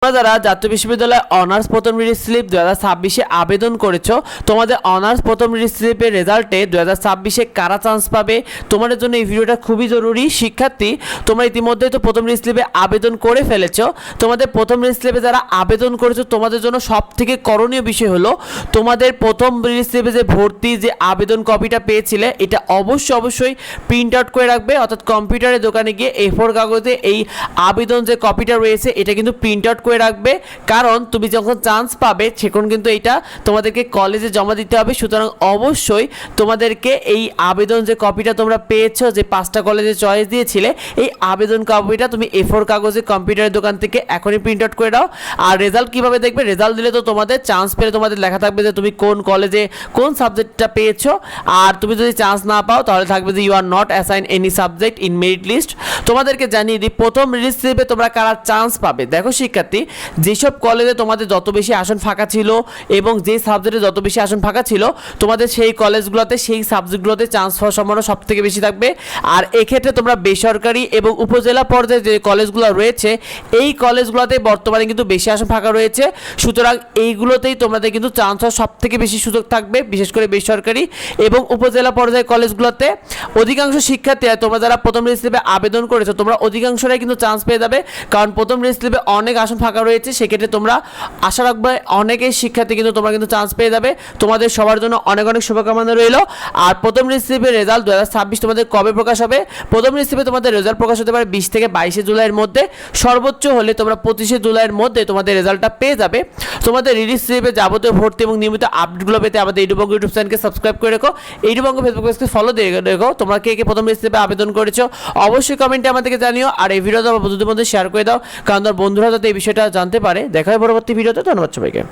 তোমরা যারা জাতীয় বিশ্ববিদ্যালয় অনার্স প্রথম রিলিজ স্লিপ 2026-এ আবেদন করেছো, তোমাদের অনার্স প্রথম রিলিজ স্লিপের রেজাল্টে 2026-এ কারা চান্স পাবে, তোমাদের জন্য এই ভিডিওটা খুবই জরুরি। শিক্ষার্থী, তোমরা ইতিমধ্যে তো প্রথম রিলিজ স্লিপে আবেদন করে ফেলেছো। তোমাদের প্রথম রিলিজ স্লিপে যারা আবেদন করেছো, তোমাদের জন্য সবথেকে করণীয় বিষয় হলো তোমাদের প্রথম রিলিজ স্লিপে যে ভর্তি যে আবেদন কপিটা পেয়েছিলে, এটা অবশ্যই প্রিন্ট আউট করে রাখবে। অর্থাৎ কম্পিউটারের দোকানে গিয়ে A4 কাগজে এই আবেদন যে কপিটা রয়েছে এটা কিন্তু প্রিন্ট আউট করে রাখবে, কারণ তুমি যখন চান্স পাবে সেখন কিন্তু এটা তোমাদেরকে কলেজে জমা দিতে হবে। সুতরাং অবশ্যই তোমাদেরকে এই আবেদন যে কপিটা তোমরা পেয়েছো, যে 5টা কলেজে চয়েস দিয়েছিলে, এই আবেদন কপিটা তুমি A4 কাগজে কম্পিউটারের দোকান থেকে এখনই প্রিন্ট আউট করে দাও। আর রেজাল্ট কিভাবে দেখবে? রেজাল্ট দিলে তো তোমাদের চান্স পেলে তোমাদের লেখা থাকবে যে তুমি কোন কলেজে কোন সাবজেক্টটা পেয়েছো। আর তুমি যদি চান্স না পাও তাহলে থাকবে যে you are not assign any subject in merit list. তোমাদেরকে জানিয়ে দিই প্রথম রিলিজ স্লিপে তোমরা কারা চান্স পাবে। দেখো শিক্ষার্থী, যেসব কলেজে তোমাদের যত বেশি আসন ফাঁকা ছিল এবং যে সাবজেক্টে যত বেশি আসন ফাঁকা ছিল, তোমাদের সেই কলেজগুলোতে সেই সাবজেক্টগুলোতে চান্স পাওয়ার সম্ভাবনা সব থেকে বেশি থাকবে। আর এক্ষেত্রে তোমরা বেসরকারি এবং উপজেলা পর্যায়ে যে কলেজগুলো রয়েছে, এই কলেজগুলোতে বর্তমানে কিন্তু বেশি আসন ফাঁকা রয়েছে। সুতরাং এইগুলোতেই তোমাদের কিন্তু চান্স হওয়ার সব থেকে বেশি সুযোগ থাকবে, বিশেষ করে বেসরকারি এবং উপজেলা পর্যায়ে কলেজগুলোতে। অধিকাংশ শিক্ষার্থী, তোমরা যারা প্রথম রিলিজ স্লিপে আবেদন করেছো, তোমরা অধিকাংশরাই কিন্তু চান্স পেয়ে যাবে, কারণ প্রথম রিলিজ স্লিপে অনেক আসন ফাঁকা রয়েছে। সেক্ষেত্রে তোমরা আশা রাখবে অনেকেই শিক্ষার্থী কিন্তু তোমরা কিন্তু চান্স পেয়ে যাবে। তোমাদের সবার জন্য অনেক শুভকামনা রইল। আর প্রথম রিলিজ স্লিপের রেজাল্ট 2026 তোমাদের কবে প্রকাশ হবে? প্রথম রিলিজ স্লিপে তোমাদের রেজাল্ট প্রকাশ হতে পারে 20 থেকে 22 জুলাইয়ের মধ্যে, সর্বোচ্চ হলে তোমরা 25 জুলাইয়ের মধ্যে তোমাদের রেজাল্টটা পেয়ে যাবে। তোমাদের রিলিজ স্লিপে যাবতীয় ভর্তি এবং নিয়মিত আপডেটগুলো পেতে আমাদের ইউটিউব চ্যানেলকে সাবস্ক্রাইব করে রেখো, ইউটিউব ফেসবুক পেজকে ফলো দিয়ে রেখো। তোমরা কে কে প্রথম রিলিজ স্লিপে আবেদন করেছো অবশ্যই কমেন্টে আমাদেরকে জানিও। আর এই ভিডিওটা বন্ধুদের মধ্যে শেয়ার করে দাও, কারণ বন্ধুরা যাতে এই বিষয়টা জানতে পারে। দেখা হয় পরবর্তী ভিডিওতে। ধন্যবাদ সবাইকে।